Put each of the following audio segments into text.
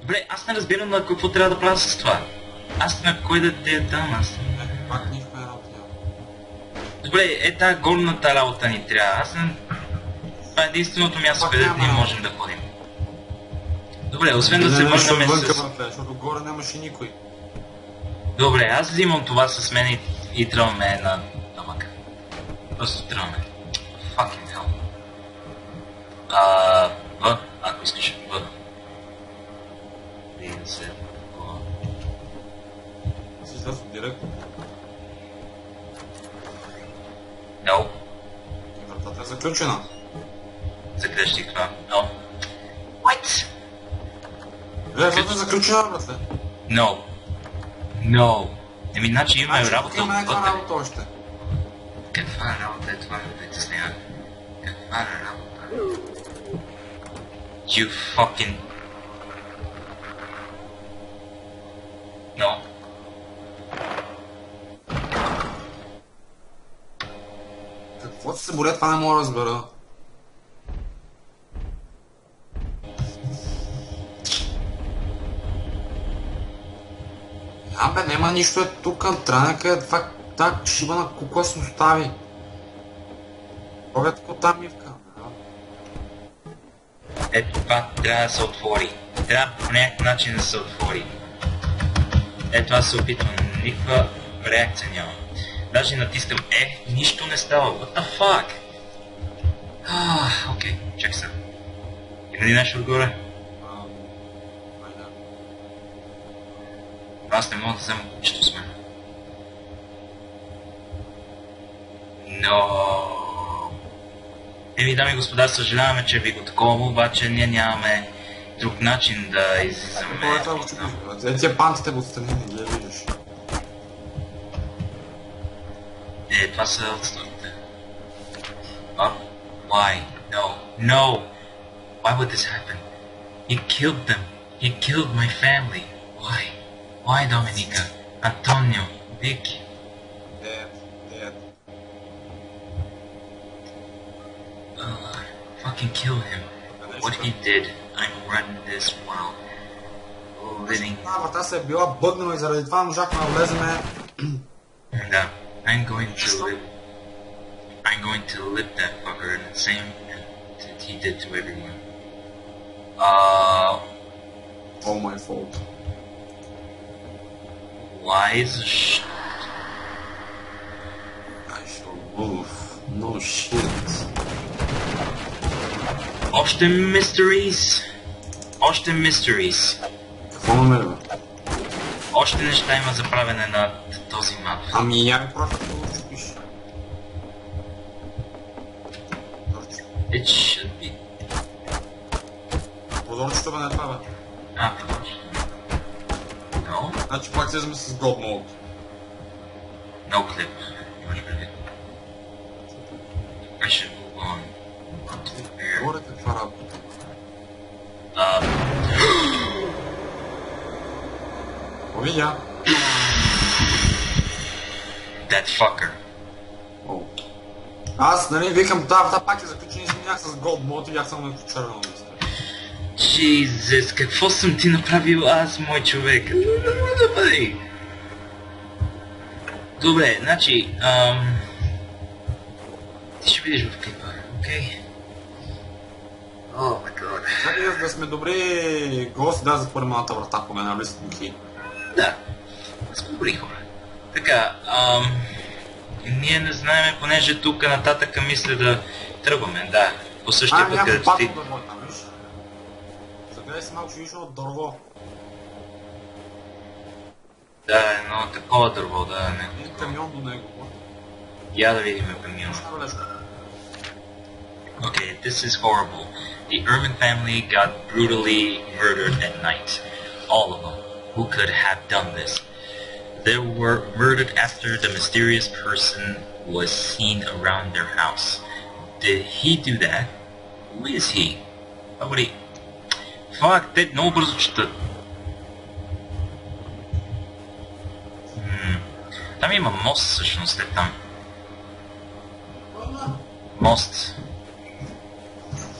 Добре, аз не разбирам на какво трябва да правя с това. Аз на кой да те дам аз? Пак нищо не работи. Добре, тази горната работа ни трябва. Аз не... Това е единственото място, където ние можем да ходим. Добре, освен да се върнем с... Защото горе нямаше никой. Добре, аз взимам това с мен и тръгваме на тамък. Просто тръгваме. Fucking hell. В, ако искаш, В. И да се... Си излязъл директно. No. И вратата е заключена. Закрещих това. No. What? Вратата е заключена, братле. No. No. Еми, значи имаме работа Има някаква вътре. работа още. Каква работа е това, да те сняга? Каква работа? You fucking... No. Какво се боря, това не мога да разбера. Бе, няма нищо е тук, трябва някъде това, тази шибана кукла се остави. Поглед какво там мивка. Ето това трябва да се отвори. Трябва по някакъв начин да се отвори. Ето аз се опитвам, никаква реакция няма. Даже натискам нищо не става. What the fuck? Окей, чакай сега. Има ли нещо отгоре? Аз не мога да взема кучето с мен. Но... Еми, дами и господа, съжаляваме, че ви го такова, обаче ние нямаме друг начин да излизаме. Тия пантите го отстрани, не ги виждаш. Това са отстъпите. Why? No. No! Why would this happen? He killed them. He killed my family. Why? Why, Dominica? Antonio? Vicky? Dead. Fucking kill him. What he did. I'm running this world. Living... Врата се е била бъгнала и заради това можахме да влеземе. Да. I'm going to lick that fucker in the same that he did to everyone. All my fault. Why is I shall move. No shit. Още mysteries? Още mysteries. Какво намеря, бе? Още неща има за правене на този мап. Ами я ми просто да го чупиш. It should be. Прозорчето бе не е това, бе. Продължи. No? Значи пак слизаме с God Mode. No clip. Имаш предвид. I should move on. To where? Горе каква работа. Видя. That fucker. Аз, нали, викам, да, пак е заключен и бях с God Mode и бях само на червено листа. Jesus, какво съм ти направил аз, мой човек? Да бъде. Добре, значи, ти ще видиш в клипа, окей? О, май гад. Чакай да сме добри гости, да затворим малата врата, кога не влизат мухи. Да, сме добри хора. Така, ние не знаем, понеже тук нататък мисля да тръгваме, да. По същия път, където ти... Някакво дърво там, виж? Загледай си малко, че виж от дърво. Да, едно такова дърво, да, не. И камион до него. Я да видим камиона. Okay, this is horrible. The Urban family got brutally murdered at night. All of them. Who could have done this? They were murdered after the mysterious person was seen around their house. Did he do that? Who is he? How would he... Fuck, те много бързо четат. Там има мост всъщност, е там. Мост.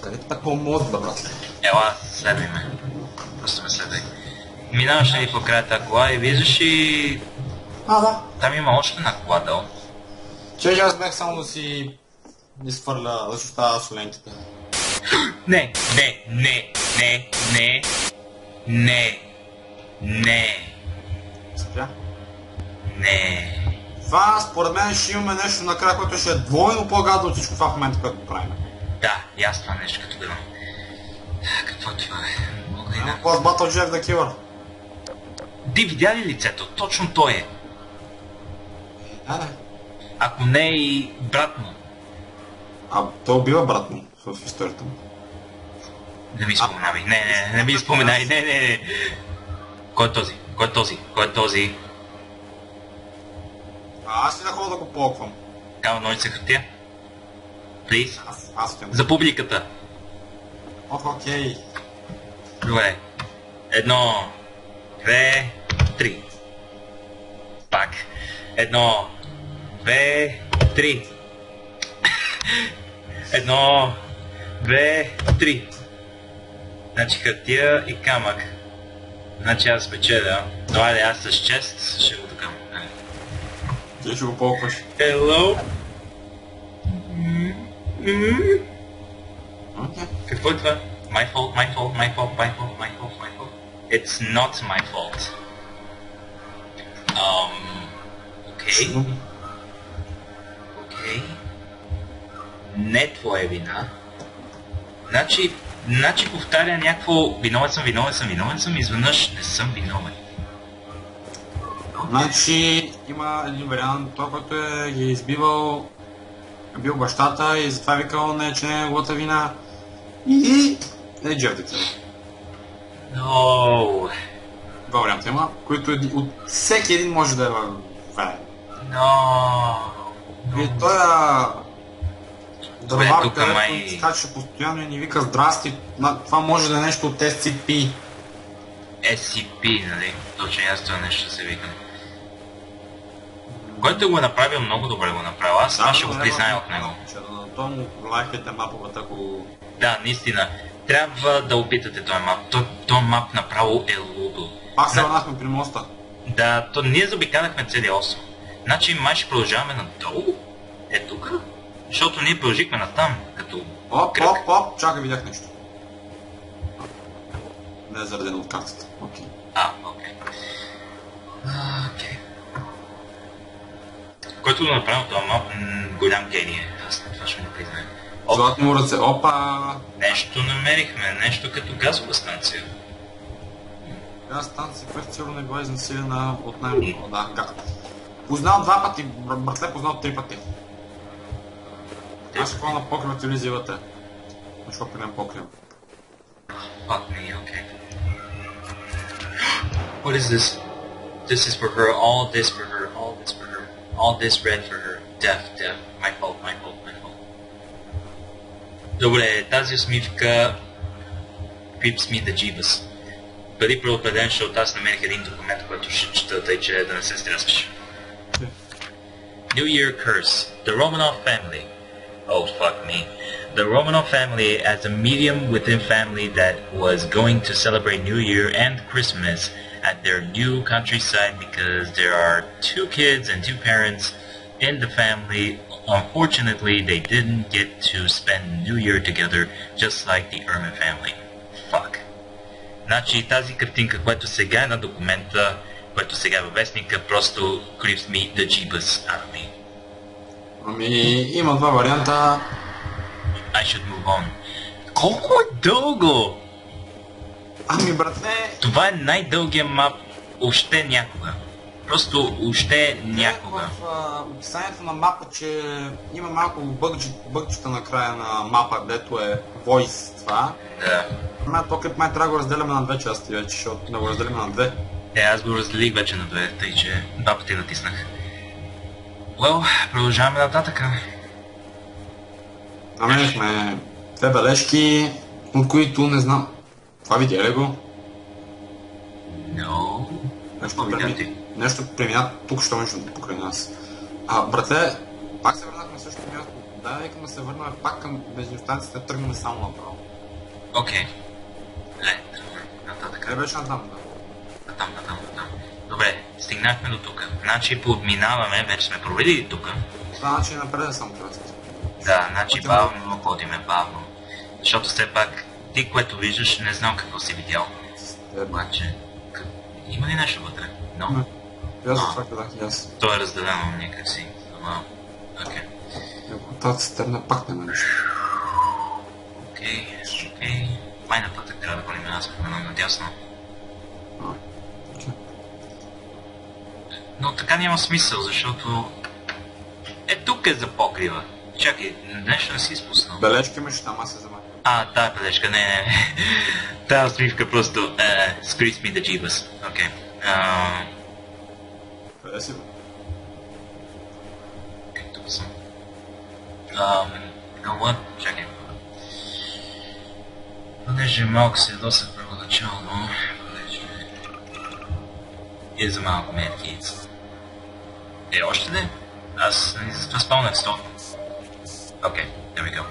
Къде такова мост, бе, брат? Ела, следвай ме. Просто ме следвай. Минаваш ли покрай тази кола и виждаш и... Да. Там има още една кола долу. Че аз бях само да си изхвърля, да си оставя соленките. Не, не, не, не, не, не, не, Спря. не. Това според мен ще имаме нещо накрая, което ще е двойно по-гадно от всичко това в момента, което правим. Да, и аз това нещо като гледам. Какво е това? Мога ли да... Plus Battle Jack the Killer. Ти видя ли лицето? Точно той е. Да. Ако не и брат му. А той убива брат му в историята му. Не ми споменавай. Не ми споменай. Не. Кой е този? Кой е този? Кой е този? Аз ли да ходя да го полквам? Кава ножица хартия? Плиз? Аз отивам. За публиката. Окей. Добре. 1, 2, 3. Пак. 1, 2, 3. 1, 2, 3. Значи хартия и камък. Значи аз печеля. Но айде аз с чест ще го такам. Ти ще го полкваш. Hello? Окей. Какво е това? My fault. It's not my fault. Окей. Не твоя вина. Значи повтаря някакво виновен съм, изведнъж не съм виновен. Значи има един вариант, той който ги е избивал, е бил бащата и затова викал не, че не е неговата вина. И е джевдите. No. Два варианта има, които от всеки един може да е верен. No. И той Добре, дървар, тук където май... скача постоянно и ни вика здрасти, това може да е нещо от SCP. SCP, нали? Точно аз това нещо се викам. Който го е направил, много добре го направил. Аз това ще го призная от него. Той му лайкайте маповете, ако... Да, наистина. Трябва да опитате този мап. Този мап направо е лудо. Пак се върнахме при моста. Да, ние заобикаляхме целия остров. Значи май ще продължаваме надолу? Е тук? Защото ние продължихме натам, като кръг. Оп, чакай, видях нещо. Не е заредено от картата. Окей. Окей. Който го направил този мап, голям гений е. Аз това ще не призная. Златни му ръце, опа! Нещо намерихме, нещо като газова станция. Тази станция, която сигурно е била изнасилена от най-много. Да, познал 2 пъти, братле познал 3 пъти. Аз ще ходя на покрива телевизията. Защо принем покрива? Fuck me, okay. What is this? This is for her, all this for her, all this for her, all this red for her. Death. My fault. Добре, тази усмивка creeps me the jeebus. Бъди предупреден, защото аз намерих един документ, който ще чета, тъй че да не се стряскаш. New Year Curse. The Romanov family. Oh, fuck me. The Romanov family, as a medium within family that was going to celebrate New Year and Christmas at their new countryside because there are 2 kids and 2 parents in the family. Unfortunately, they didn't get to spend New Year together just like the Erman family. Fuck. Значи тази картинка, която сега е на документа, което сега е във вестника, просто creeps me the jeebus out of me. Ами, има 2 варианта. I should move on. Колко е дълго? Ами, братле... Това е най-дългия мап още някога. Просто още някога. В описанието на мапа, че има малко бъгчета на края на мапа, дето е voice това. Да. То клип май трябва да го разделяме на 2 части вече, защото да го разделим на 2. Аз го разделих вече на 2, тъй че 2 пъти натиснах. Продължаваме нататък. Намерихме 2 бележки, от които не знам. Това видя ли го? No. Нещо премина тук, що нещо покрай нас. Братле, пак се върнахме на същото място. Дай викам да се върнем пак към бензиностанцията, да тръгнем само направо. Окей. Нататък. Къде беше натам, там. Добре, стигнахме до тук. Значи подминаваме, вече сме провели тук. Това значи напред съм просто. Да, значи бавно ходиме, бавно. Защото все пак, ти което виждаш, не знам какво си видял. Обаче, има ли нещо вътре? Не. Я за това казах и аз. То е разделено някакси. Ама, окей. Ако тази цистерна пак няма нещо. Окей. Май нататък трябва да ходим, аз споменам надясно. Но така няма смисъл, защото... тук е за покрива. Чакай, нещо не си изпуснал. Бележки имаш, там аз се взема. Тая бележка, не. Тая усмивка просто... Screws me the jeebus. Окей. Къде си, бе? Тук съм. What? Чакай. Понеже малко се ядосах първоначално, понеже... за малко медкиц. Още не? Аз не за това спомнях 100. Окей, there we go.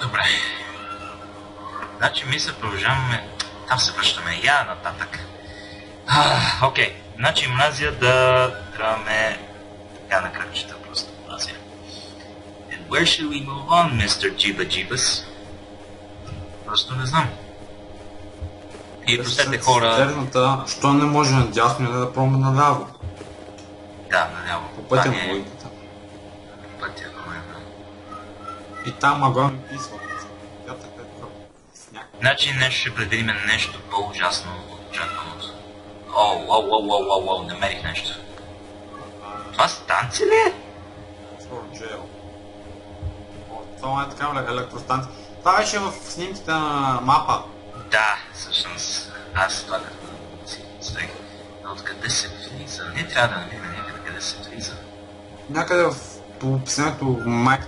Добре. Значи мисля, продължаваме... Там се връщаме. Я нататък. Окей. Значи мразя да трябваме... Така на кръгчета просто мразя. And where should we move on, Mr. Jeeba Jeebus? Просто не знам. И простете хора... Цистерната, що не може надясно и да пробваме наляво? Да, наляво. По пътя на логиката. По пътя, ако не знам. И там ага ми писва. Пята където сняг. Значи нещо ще предвидим нещо по-ужасно от очакваното. Оу, намерих нещо. Това станция ли е? Скоро джейл. Това е така електростанция. Това беше в снимките на мапа. Да, всъщност. Аз това като си стоих. Но откъде се влиза? Не трябва да намерим някъде къде се влиза. Някъде по описанието майка.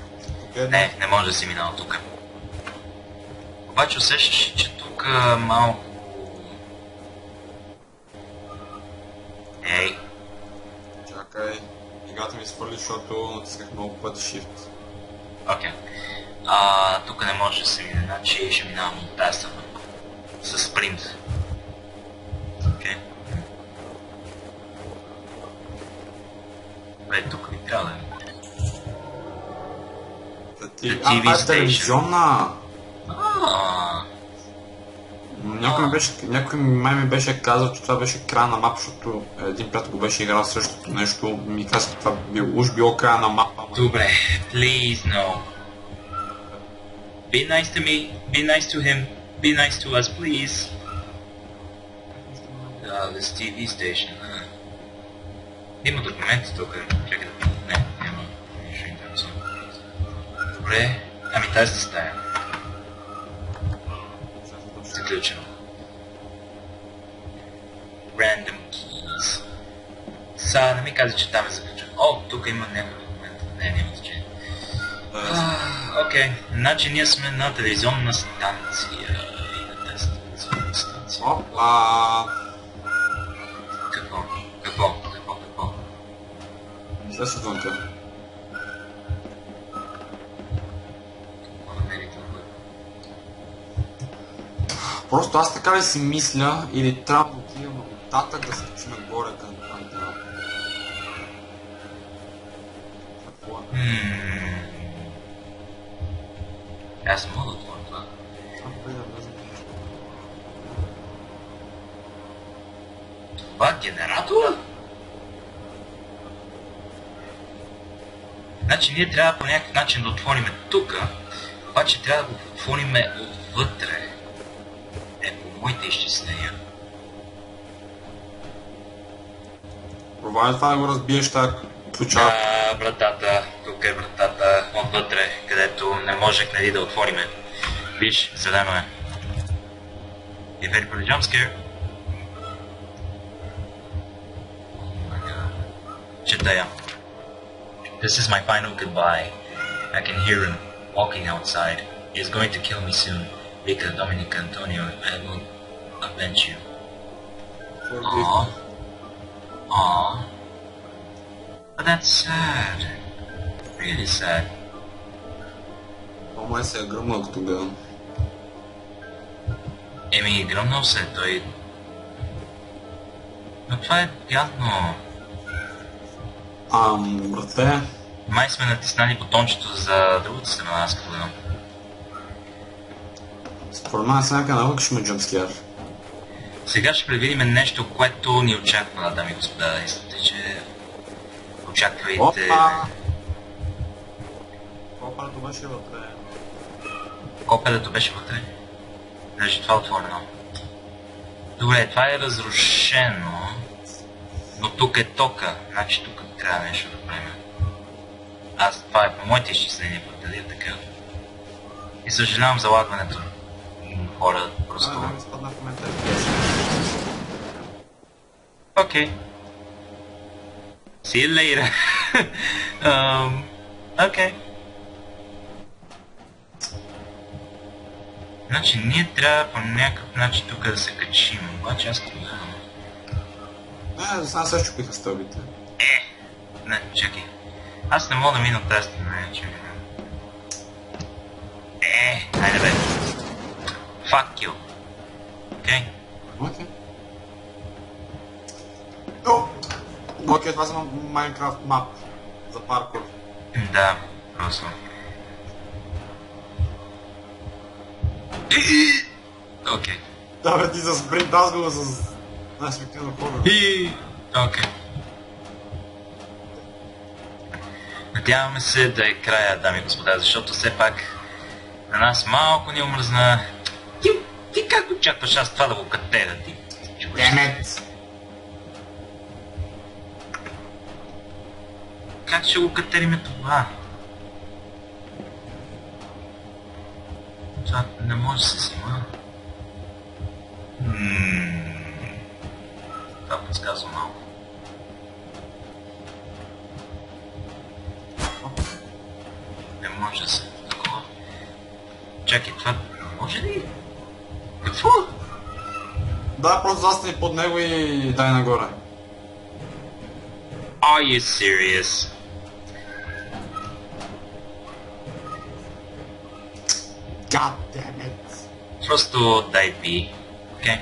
Не може да си минал тук. Обаче усещаш, че тук малко... Ей! Чакай. Играта ми свърли, защото натисках много пъти Shift. Окей. Тук не може да се мине, значи ще минавам от тази страна. С спринт. Окей. Добре, тук ми трябва да е. Това е телевизионна. Някой май ми беше казал, че това беше края на мапа, защото един приятел го беше играл същото нещо. Ми каза, че това уж било края на мапа. Добре, please no. Be nice to me, be nice to him, be nice to us, please. This TV station. Има документи тук. Чакай да... Не, няма нищо интересно. Добре, ами тази стая. Заключено. Random keys. Сега не ми каза, че там е заключено. Тук има някакъв документ. Няма значение. Окей, значи ние сме на телевизионна станция. И на тази телевизионна станция. Какво? След сезонка. Просто аз така ли си мисля, или трябва да отидем нататък да се качим горе към това. Аз мога да отворя това. Това генератора? Значи ние трябва по някакъв начин да отворим тук, обаче трябва да го отворим отвътре. По моите изчисления. Пробвай това да го разбиеш така ключа. Да, вратата. Тук е вратата отвътре, където не можех нали да отвориме. Виж, зелено е. И very pretty jump scare. Чета я. This is my final goodbye. I can hear him walking outside. He is going to kill me soon. Because Dominic Antonio, I will avenge you. Aww. But that's sad. Really sad. Май се е гръмнал тогава. Еми, гръмнал се, той... Но това е гадно. Брате. Май сме натиснали бутончето за другата страна, аз като гледам. Според мен се някакъв навък ще ме джамскияр. Сега ще предвидим нещо, което ни очаква, дами и господа. Искате, че очаквайте... Опа! Копалето беше вътре. Копелето беше вътре. Даже това е отворено. Добре, това е разрушено. Но тук е тока. Значи тук трябва нещо да правим. Това е по моите изчисления, пък дали е така. И съжалявам за лагването. Хора, просто... Да, ми спадна в момента. Окей. See you later. Окей. Значи ние трябва по някакъв начин тук да се качим, обаче аз не знам. Сега се щупиха стълбите. Не, чакай. Аз не мога да мина от тази страна, чакай. Хайде бе. Fuck you. Окей. Окей. Окей, това са Майнкрафт мап за паркур. Да, просто. Окей. Да бе, ти за спринт, аз го с... най-ефективно хора. Окей. Надяваме се да е края, дами и господа, защото все пак на нас малко ни омръзна. Ти как очакваш аз това да го катера? Ти Демет! Как ще го катериме това? Това не може да се снима. Това подсказва малко. Не може да се такова. Чакай, това може ли? Какво? Да, просто застани под него и дай нагоре. Are you serious? God damn it. Просто дай би. Окей.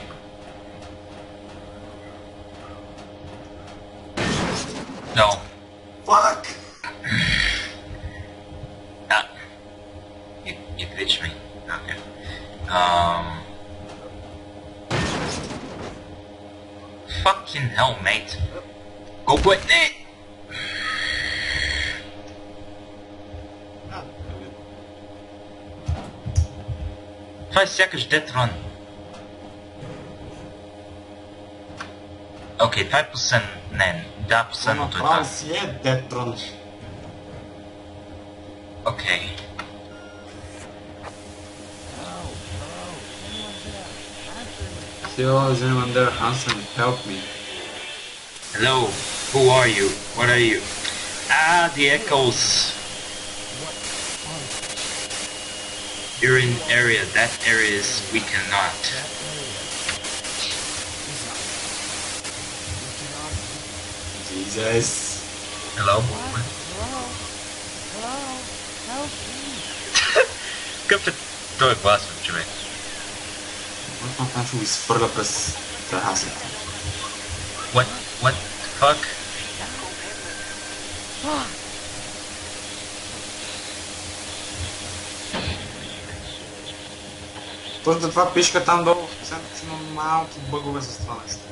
No. Fuck! You glitched me. Okay. Fucking hell, mate. Go with it! Това е сякаш Death Run. Окей, това е последно. Не, да, последното е това. Направо си е Death Run. Окей. Hello, is anyone there? Hansen, help me. Hello, who are you? What are you? The echoes. You're in area. That area is we cannot. Jesus. Hello? Какъв е този глас, човек? Това ще го изфърля през терасата. What the fuck? Точно това пишка там долу в описанието, че има малки бъгове с това нещо.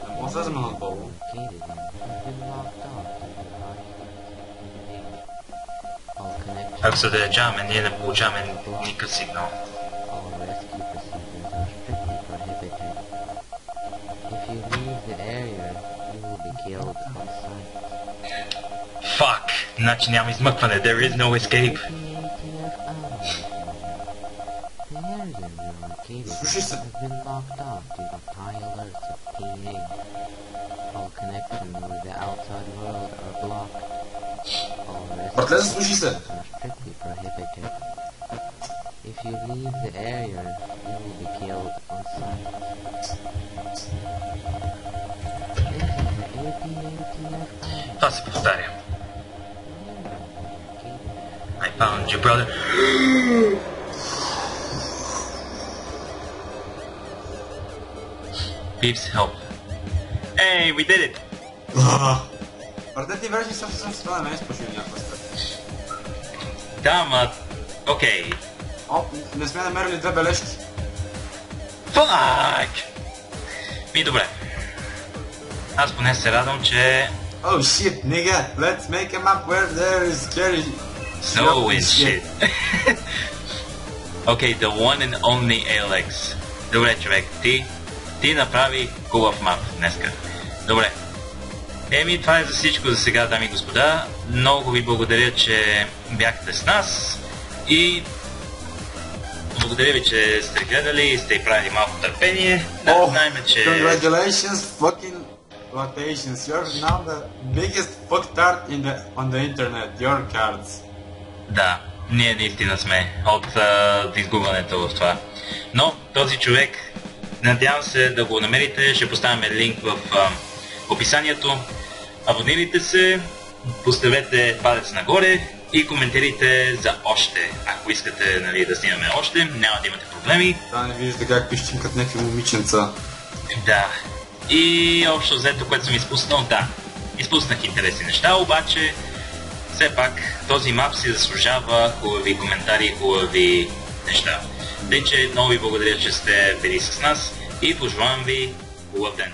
Не може да взема надолу. Ако се заряджаваме, ние не получаваме никакъв сигнал. Fuck! Значи няма измъкване. There is no escape. Слушай се. Братле, заслушай се. If you leave the area, you will be killed on sight. Това се повтаря. I found you, brother. Peeps, help. Hey, we did it! Предните версии съм с това не ме е спашил някаква стъпка. Да, ма... Окей. О, не сме намерили две бележки. Фак! Ми добре. Аз поне се радвам, че... Oh shit, nigga, let's make a map where there is scary Snow and shit. Окей, the one and only Alex. Добре, човек, ти направи хубав мап днеска. Добре. Еми, това е за всичко за сега, дами и господа. Много ви благодаря, че бяхте с нас и благодаря ви, че сте гледали и сте правили малко търпение. Да, знаем, че... Congratulations, fucking quotations. You're now the biggest fucktard on the internet. Your cards. Да, ние наистина сме от изгубването в това. Но този човек, надявам се да го намерите, ще поставяме линк в описанието. Абонирайте се, поставете палец нагоре и коментирайте за още. Ако искате, нали, да снимаме още, няма да имате проблеми. Да, не вижда как пищинкат някакви момиченца. Да. И общо взето, което съм изпуснал, да. Изпуснах интересни неща, обаче все пак този мап си заслужава хубави коментари, хубави неща. Тъй, че много ви благодаря, че сте били с нас и пожелавам ви хубав ден.